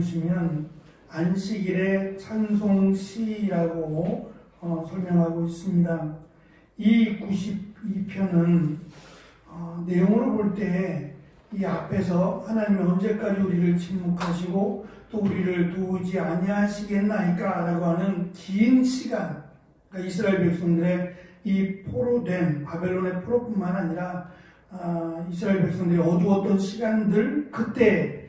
보시면 안식일의 찬송시라고 설명하고 있습니다. 이 92편은 내용으로 볼 때 이 앞에서 하나님이 언제까지 우리를 침묵하시고 또 우리를 도우지 아니하시겠나이까 라고 하는 긴 시간, 그러니까 이스라엘 백성들의 이 포로된 바벨론의 포로뿐만 아니라 이스라엘 백성들이 어두웠던 시간들, 그때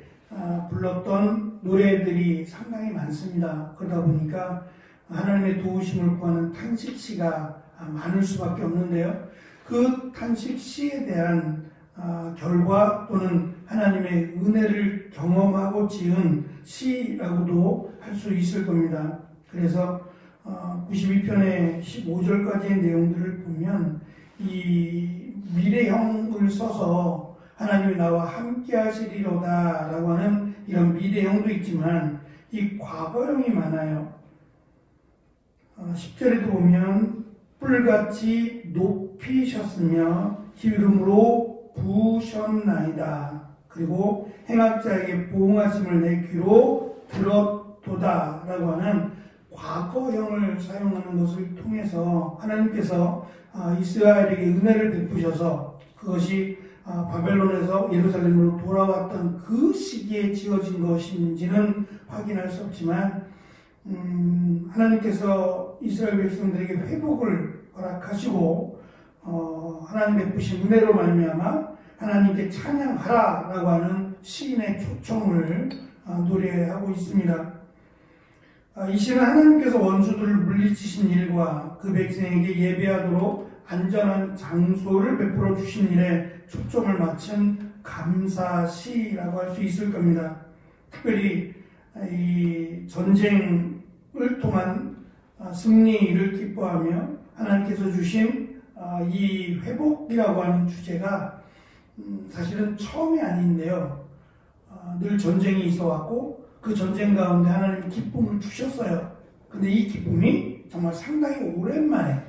불렀던 노래들이 상당히 많습니다. 그러다 보니까 하나님의 도우심을 구하는 탄식시가 많을 수밖에 없는데요. 그 탄식시에 대한 결과 또는 하나님의 은혜를 경험하고 지은 시라고도 할 수 있을 겁니다. 그래서 92편의 15절까지의 내용들을 보면 이 미래형을 써서 하나님이 나와 함께 하시리로다 라고 하는 이런 미래형도 있지만 이 과거형이 많아요. 10절에도 보면 뿔같이 높이셨으며 기름으로 부으셨나이다. 그리고 행악자에게 보응하심을 내 귀로 들었도다 라고 하는 과거형을 사용하는 것을 통해서 하나님께서 이스라엘에게 은혜를 베푸셔서 그것이 바벨론에서 예루살렘으로 돌아왔던 그 시기에 지어진 것인지는 확인할 수 없지만 하나님께서 이스라엘 백성들에게 회복을 허락하시고 하나님 베푸신 은혜로 말미암아 하나님께 찬양하라라고 하는 시인의 초청을 노래하고 있습니다. 이 시는 하나님께서 원수들을 물리치신 일과 그 백성에게 예배하도록 안전한 장소를 베풀어 주신 일에 초점을 맞춘 감사시라고 할 수 있을 겁니다. 특별히 이 전쟁을 통한 승리를 기뻐하며 하나님께서 주신 이 회복이라고 하는 주제가 사실은 처음이 아닌데요. 늘 전쟁이 있어 왔고 그 전쟁 가운데 하나님이 기쁨을 주셨어요. 근데 이 기쁨이 정말 상당히 오랜만에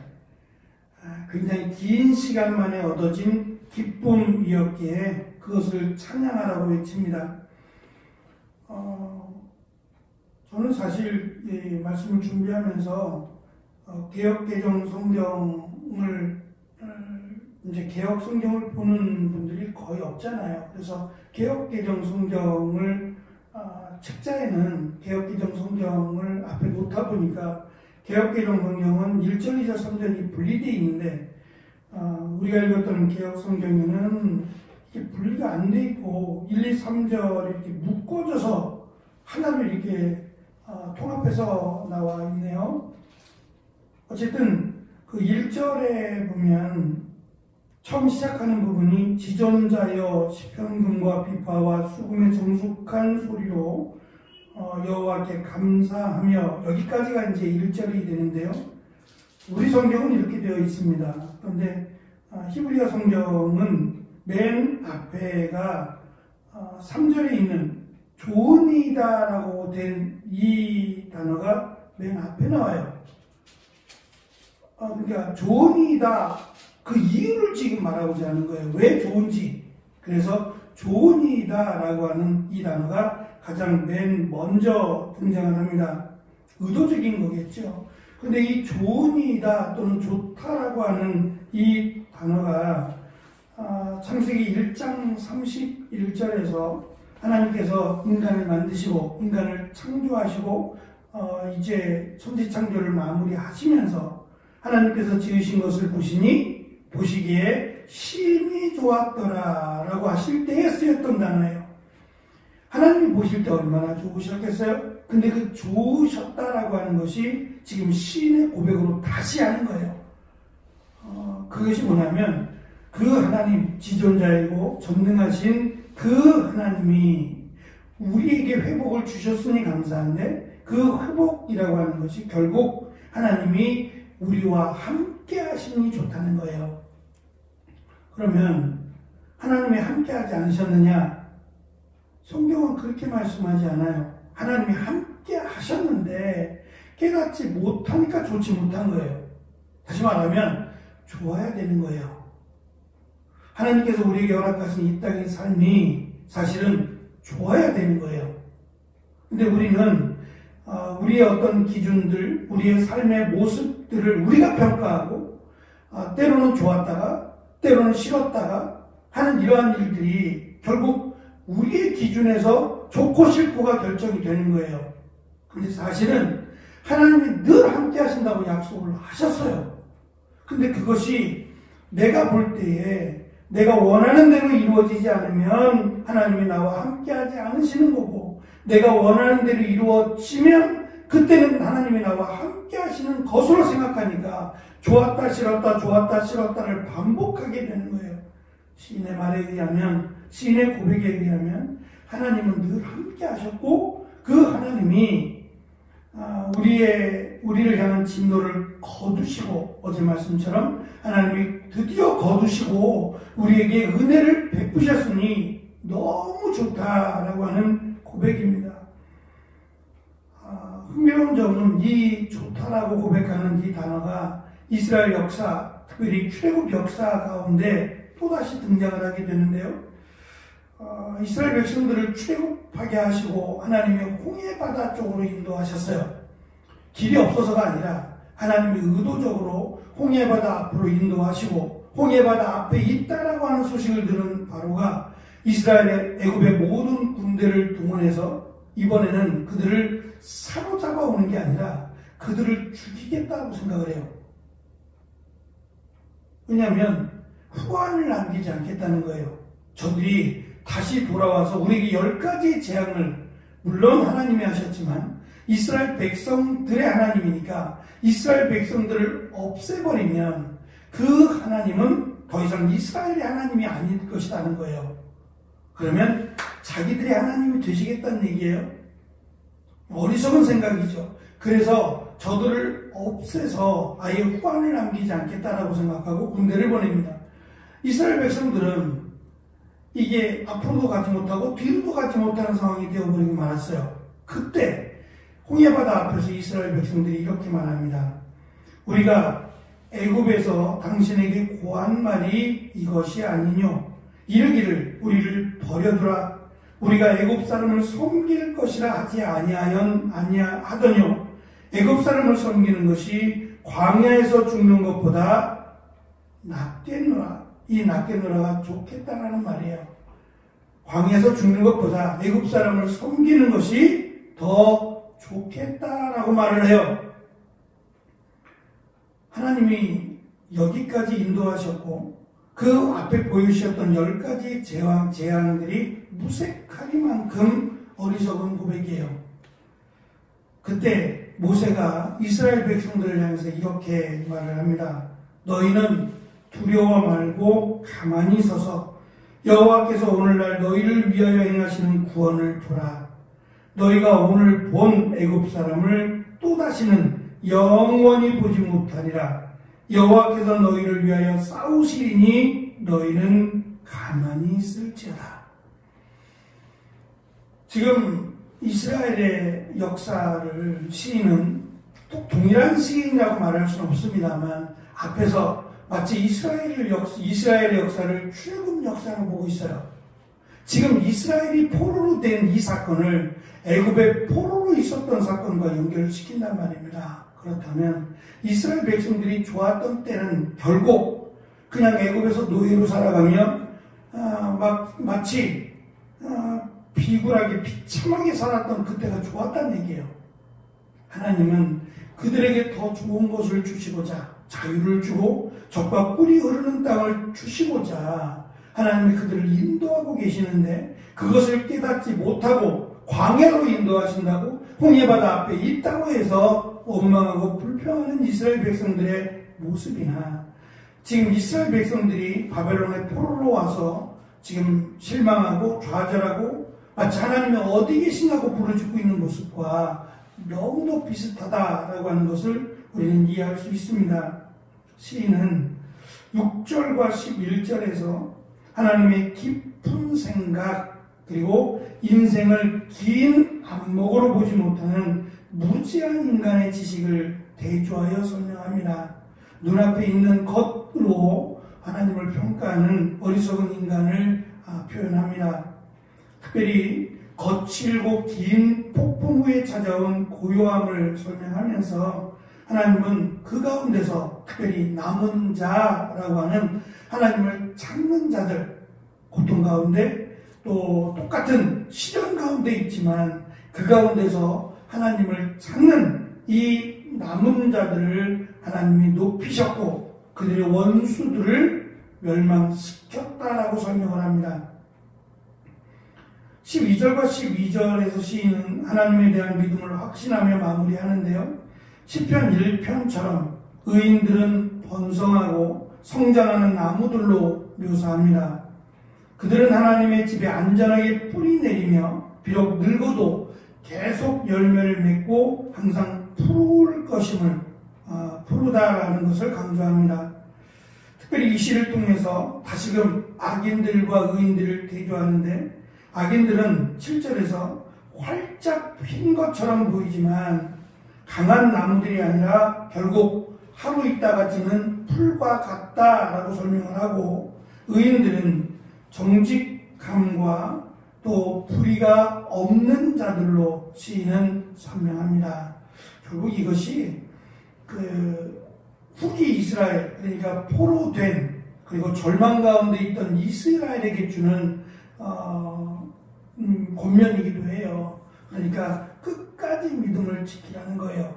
굉장히 긴 시간 만에 얻어진 기쁨이었기에 그것을 찬양하라고 외칩니다. 저는 사실 이 말씀을 준비하면서 개역개정 성경을 이제 개역 성경을 보는 분들이 거의 없잖아요. 그래서 개역개정 성경을 책자에는 개역개정 성경을 앞에 놓다 보니까 개역개정 성경은 1절, 2절, 3절이 분리되어 있는데 우리가 읽었던 개역 성경에는 이게 분리가 안 돼 있고 1, 2, 3절 이렇게 묶어져서 하나로 이렇게 통합해서 나와 있네요. 어쨌든 그 1절에 보면 처음 시작하는 부분이 지존자여 시편금과 비파와 수금의 정숙한 소리로 여호와께 감사하며, 여기까지가 이제 1절이 되는데요. 우리 성경은 이렇게 되어 있습니다. 그런데 히브리어 성경은 맨 앞에가 3절에 있는 좋으니다라고 된 이 단어가 맨 앞에 나와요. 그러니까 좋으니다, 그 이유를 지금 말하고자 하는 거예요. 왜 좋은지. 그래서 좋으니다라고 하는 이 단어가 가장 맨 먼저 등장을 합니다. 의도적인 거겠죠. 근데 이 좋으니다 또는 좋다라고 하는 이 단어가 창세기 1장 31절에서 하나님께서 인간을 만드시고 인간을 창조하시고 이제 천지창조를 마무리하시면서 하나님께서 지으신 것을 보시기에 심히 좋았더라 라고 하실 때에 쓰였던 단어예요. 하나님이 보실 때 얼마나 좋으셨겠어요? 근데 그 좋으셨다라고 하는 것이 지금 시인의 고백으로 다시 하는 거예요. 그것이 뭐냐면 그 하나님, 지존자이고 전능하신 그 하나님이 우리에게 회복을 주셨으니 감사한데, 그 회복이라고 하는 것이 결국 하나님이 우리와 함께 하시니 좋다는 거예요. 그러면 하나님이 함께 하지 않으셨느냐? 성경은 그렇게 말씀하지 않아요. 하나님이 함께 하셨는데 깨닫지 못하니까 좋지 못한 거예요. 다시 말하면 좋아야 되는 거예요. 하나님께서 우리에게 허락하신 이 땅의 삶이 사실은 좋아야 되는 거예요. 근데 우리는 우리의 어떤 기준들, 우리의 삶의 모습들을 우리가 평가하고 때로는 좋았다가 때로는 싫었다가 하는 이러한 일들이 결국 우리의 기준에서 좋고 싫고가 결정이 되는 거예요. 근데 사실은 하나님이 늘 함께 하신다고 약속을 하셨어요. 근데 그것이 내가 볼 때에 내가 원하는 대로 이루어지지 않으면 하나님이 나와 함께 하지 않으시는 거고, 내가 원하는 대로 이루어지면 그때는 하나님이 나와 함께 하시는 것으로 생각하니까 좋았다 싫었다 좋았다 싫었다를 반복하게 되는 거예요. 시인의 말에 의하면, 시인의 고백에 의하면 하나님은 늘 함께 하셨고, 그 하나님이 우리를 향한 진노를 거두시고, 어제 말씀처럼 하나님이 드디어 거두시고 우리에게 은혜를 베푸셨으니 너무 좋다라고 하는 고백입니다. 흥미로운 점은 이 좋다라고 고백하는 이 단어가 이스라엘 역사, 특별히 출애굽 역사 가운데 또다시 등장을 하게 되는데요. 이스라엘 백성들을 출애굽하게 하시고 하나님이 홍해 바다 쪽으로 인도하셨어요. 길이 없어서가 아니라 하나님이 의도적으로 홍해 바다 앞으로 인도하시고 홍해 바다 앞에 있다라고 하는 소식을 들은 바로가 이스라엘의 애굽의 모든 군대를 동원해서 이번에는 그들을 사로잡아 오는 게 아니라 그들을 죽이겠다고 생각을 해요. 왜냐하면 후환을 남기지 않겠다는 거예요. 저들이 다시 돌아와서 우리에게 10가지의 재앙을, 물론 하나님이 하셨지만 이스라엘 백성들의 하나님이니까 이스라엘 백성들을 없애버리면 그 하나님은 더 이상 이스라엘의 하나님이 아닐 것이라는 거예요. 그러면 자기들의 하나님이 되시겠다는 얘기예요. 어리석은 생각이죠. 그래서 저들을 없애서 아예 후환을 남기지 않겠다라고 생각하고 군대를 보냅니다. 이스라엘 백성들은 이게 앞으로도 가지 못하고 뒤로도 가지 못하는 상황이 되어버리고 말았어요. 그때 홍해바다 앞에서 이스라엘 백성들이 이렇게 말합니다. 우리가 애굽에서 당신에게 고한 말이 이것이 아니뇨. 이르기를 우리를 버려두라. 우리가 애굽 사람을 섬길 것이라 하지 아니하더뇨. 애굽 사람을 섬기는 것이 광야에서 죽는 것보다 낫겠노라. 이 낫겠노라가 좋겠다라는 말이에요. 광야에서 죽는 것보다 애굽 사람을 섬기는 것이 더 좋겠다라고 말을 해요. 하나님이 여기까지 인도하셨고 그 앞에 보여주셨던 10가지 재앙들이 무색하리만큼 어리석은 고백이에요. 그때 모세가 이스라엘 백성들을 향해서 이렇게 말을 합니다. 너희는 두려워 말고 가만히 서서 여호와께서 오늘날 너희를 위하여 행하시는 구원을 보라. 너희가 오늘 본 애굽 사람을 또다시는 영원히 보지 못하리라. 여호와께서 너희를 위하여 싸우시리니 너희는 가만히 있을지어다. 지금 이스라엘의 역사를 시인은 또 동일한 시인이라고 말할 수는 없습니다만 앞에서 마치 이스라엘의 역사를 출애굽 역사로 보고 있어요. 지금 이스라엘이 포로로 된 이 사건을 애굽의 포로로 있었던 사건과 연결을 시킨단 말입니다. 그렇다면 이스라엘 백성들이 좋았던 때는 결국 그냥 애굽에서 노예로 살아가며 마치 비굴하게 비참하게 살았던 그때가 좋았다는 얘기예요. 하나님은 그들에게 더 좋은 것을 주시고자 자유를 주고 적과 꿀이 흐르는 땅을 주시고자 하나님이 그들을 인도하고 계시는데 그것을 깨닫지 못하고 광야로 인도하신다고 홍해바다 앞에 있다고 해서 원망하고 불평하는 이스라엘 백성들의 모습이나 지금 이스라엘 백성들이 바벨론의 포로로 와서 지금 실망하고 좌절하고 마치 하나님이 어디 계시냐고 부르짖고 있는 모습과 너무도 비슷하다라고 하는 것을 우리는 이해할 수 있습니다. 시인은 6절과 11절에서 하나님의 깊은 생각 그리고 인생을 긴 안목으로 보지 못하는 무지한 인간의 지식을 대조하여 설명합니다. 눈앞에 있는 것으로 하나님을 평가하는 어리석은 인간을 표현합니다. 특별히 거칠고 긴 폭풍 후에 찾아온 고요함을 설명하면서 하나님은 그 가운데서 특별히 남은 자라고 하는 하나님을 찾는 자들, 고통 가운데 또 똑같은 시련 가운데 있지만 그 가운데서 하나님을 찾는 이 남은 자들을 하나님이 높이셨고 그들의 원수들을 멸망시켰다라고 설명을 합니다. 12절과 12절에서 시인은 하나님에 대한 믿음을 확신하며 마무리하는데요. 시편 1편처럼 의인들은 번성하고 성장하는 나무들로 묘사합니다. 그들은 하나님의 집에 안전하게 뿌리 내리며 비록 늙어도 계속 열매를 맺고 항상 푸를 것임을 푸르다라는 것을 강조합니다. 특별히 이 시를 통해서 다시금 악인들과 의인들을 대조하는데 악인들은 7절에서 활짝 핀 것처럼 보이지만 강한 나무들이 아니라 결국 하루 있다가 지는 풀과 같다라고 설명을 하고 의인들은 정직함과 또 불의가 없는 자들로 시인은 설명합니다. 결국 이것이 후기 이스라엘, 그러니까 포로된 그리고 절망 가운데 있던 이스라엘에게 주는 권면이기도 해요. 그러니까 끝까지 믿음을 지키라는 거예요.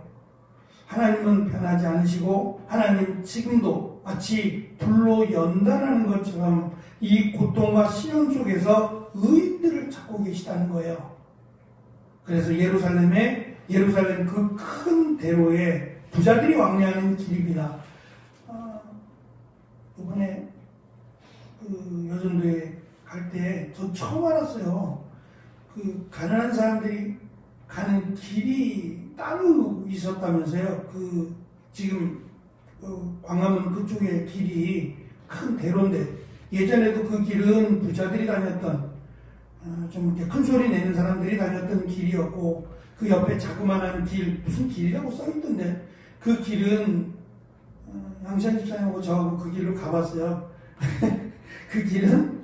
하나님은 변하지 않으시고 하나님 지금도 마치 불로 연단하는 것처럼 이 고통과 시련 속에서 의인들을 찾고 계시다는 거예요. 그래서 예루살렘 그 큰 대로에 부자들이 왕래하는 길입니다. 이번에 여전도에 갈 때 저 처음 알았어요. 가난한 사람들이 가는 길이 따로 있었다면서요. 지금 광화문 그쪽에 길이 큰 대로인데 예전에도 그 길은 부자들이 다녔던 좀 이렇게 큰 소리 내는 사람들이 다녔던 길이었고 그 옆에 자그마한 길 무슨 길이라고 써있던데 그 길은 양시한 집사님하고 저하고 그 길로 가봤어요. 그 길은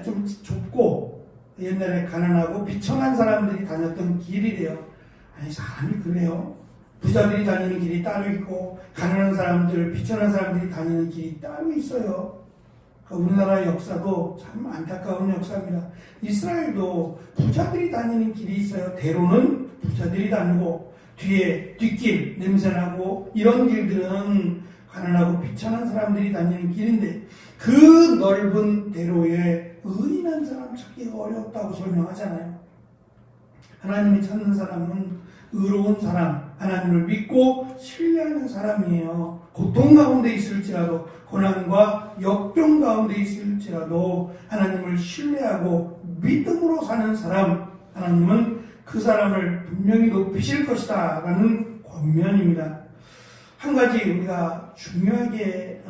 좀 좁고 옛날에 가난하고 비천한 사람들이 다녔던 길이래요. 아니 사람이 그래요. 부자들이 다니는 길이 따로 있고 가난한 사람들, 비천한 사람들이 다니는 길이 따로 있어요. 우리나라의 역사도 참 안타까운 역사입니다. 이스라엘도 부자들이 다니는 길이 있어요. 대로는 부자들이 다니고 뒤에 뒷길 냄새나고 이런 길들은 가난하고 비천한 사람들이 다니는 길인데 그 넓은 대로에 의인한 사람 찾기가 어렵다고 설명하잖아요. 하나님이 찾는 사람은 의로운 사람, 하나님을 믿고 신뢰하는 사람이에요. 고통 가운데 있을지라도 고난과 역경 가운데 있을지라도 하나님을 신뢰하고 믿음으로 사는 사람, 하나님은 그 사람을 분명히 높이실 것이다 라는 권면입니다. 한 가지 우리가 중요하게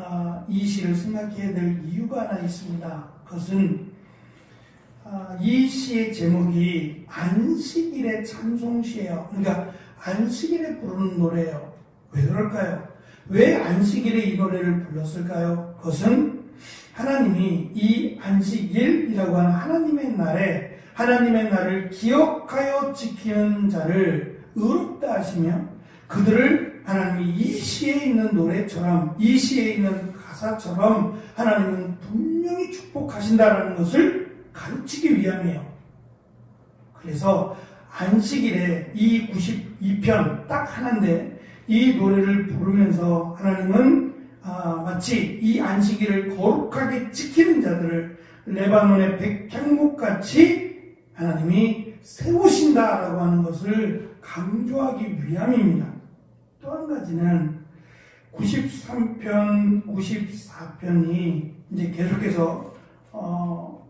이 시를 생각해야 될 이유가 하나 있습니다. 그것은 이 시의 제목이 안식일의 찬송시예요. 그러니까 안식일에 부르는 노래예요. 왜 그럴까요? 왜 안식일에 이 노래를 불렀을까요? 그것은 하나님이 이 안식일이라고 하는 하나님의 날에 하나님의 날을 기억하여 지키는 자를 의롭다 하시며 그들을 하나님이 이 시에 있는 노래처럼 이 시에 있는 가사처럼 하나님은 분명히 축복하신다라는 것을 가르치기 위함이에요. 그래서 안식일에 이 92편 딱 하나인데 이 노래를 부르면서 하나님은 마치 이 안식일을 거룩하게 지키는 자들을 레바논의 백향목같이 하나님이 세우신다라고 하는 것을 강조하기 위함입니다. 또 한 가지는 93편, 94편이 이제 계속해서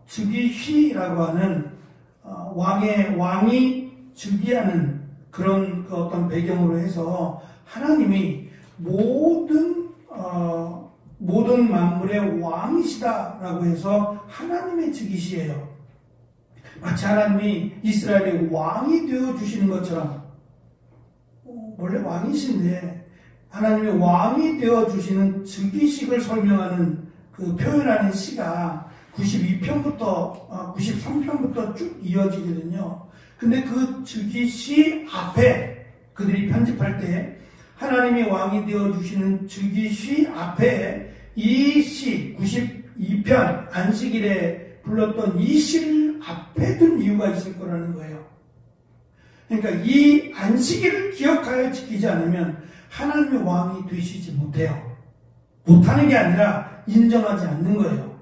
즉위시라고 하는 왕이 즉위하는 그런 어떤 배경으로 해서 하나님이 모든 만물의 왕이시다라고 해서 하나님의 즉위시예요. 마치 하나님이 이스라엘의 왕이 되어 주시는 것처럼 원래 왕이신데 하나님의 왕이 되어 주시는 즉위식을 설명하는 그 표현하는 시가 92편부터 93편부터 쭉 이어지거든요. 근데 그 즉위시 앞에 그들이 편집할 때 하나님이 왕이 되어주시는 즉위시 앞에 이 시 92편 안식일에 불렀던 이 시를 앞에 둔 이유가 있을 거라는 거예요. 그러니까 이 안식일을 기억하여 지키지 않으면 하나님의 왕이 되시지 못해요. 못하는 게 아니라 인정하지 않는 거예요.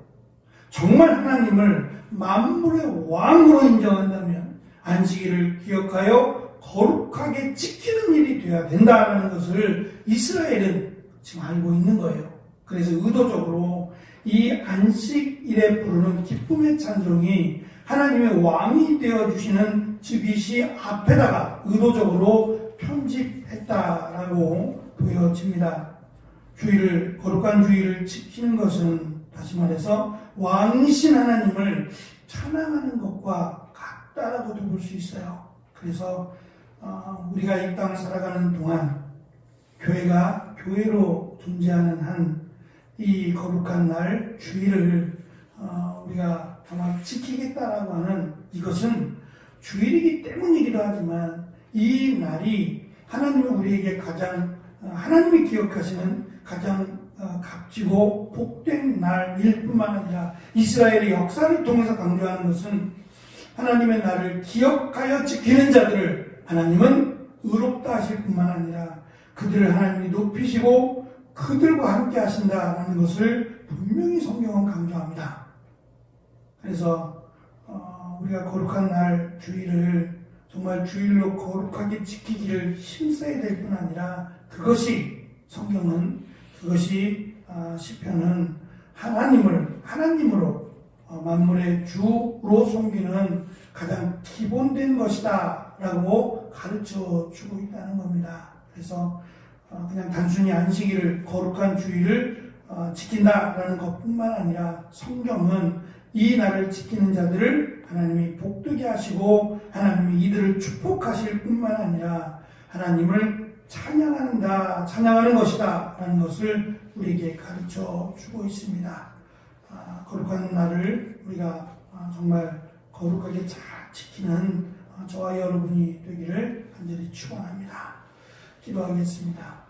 정말 하나님을 만물의 왕으로 인정한다면 안식일을 기억하여 거룩하게 지키는 일이 되어야 된다는 것을 이스라엘은 지금 알고 있는 거예요. 그래서 의도적으로 이 안식일에 부르는 기쁨의 찬송이 하나님의 왕이 되어주시는 즉위시 앞에다가 의도적으로 편집했다라고 보여집니다. 거룩한 주일을 지키는 것은 다시 말해서 왕이신 하나님을 찬양하는 것과 같다라고도 볼 수 있어요. 그래서 우리가 이 땅을 살아가는 동안 교회가 교회로 존재하는 한 이 거룩한 날 주일을 우리가 정말 지키겠다라고 하는 이것은 주일이기 때문이기도 하지만 이 날이 하나님이 우리에게 하나님이 기억하시는 가장 값지고 복된 날일 뿐만 아니라 이스라엘의 역사를 통해서 강조하는 것은 하나님의 날을 기억하여 지키는 자들을 하나님은 의롭다 하실 뿐만 아니라 그들을 하나님이 높이시고 그들과 함께 하신다라는 것을 분명히 성경은 강조합니다. 그래서 우리가 거룩한 날 주일을 정말 주일로 거룩하게 지키기를 힘써야 될 뿐 아니라 성경은 시편은 하나님으로 만물의 주로 섬기는 가장 기본된 것이다 라고 가르쳐 주고 있다는 겁니다. 그래서 그냥 단순히 안식일을 거룩한 주일을 지킨다라는 것뿐만 아니라 성경은 이 날을 지키는 자들을 하나님이 복되게 하시고 하나님이 이들을 축복하실 뿐만 아니라 하나님을 찬양하는 것이다 라는 것을 우리에게 가르쳐 주고 있습니다. 거룩한 날을 우리가 정말 거룩하게 잘 지키는 저와 여러분이 되기를 간절히 축원합니다. 기도하겠습니다.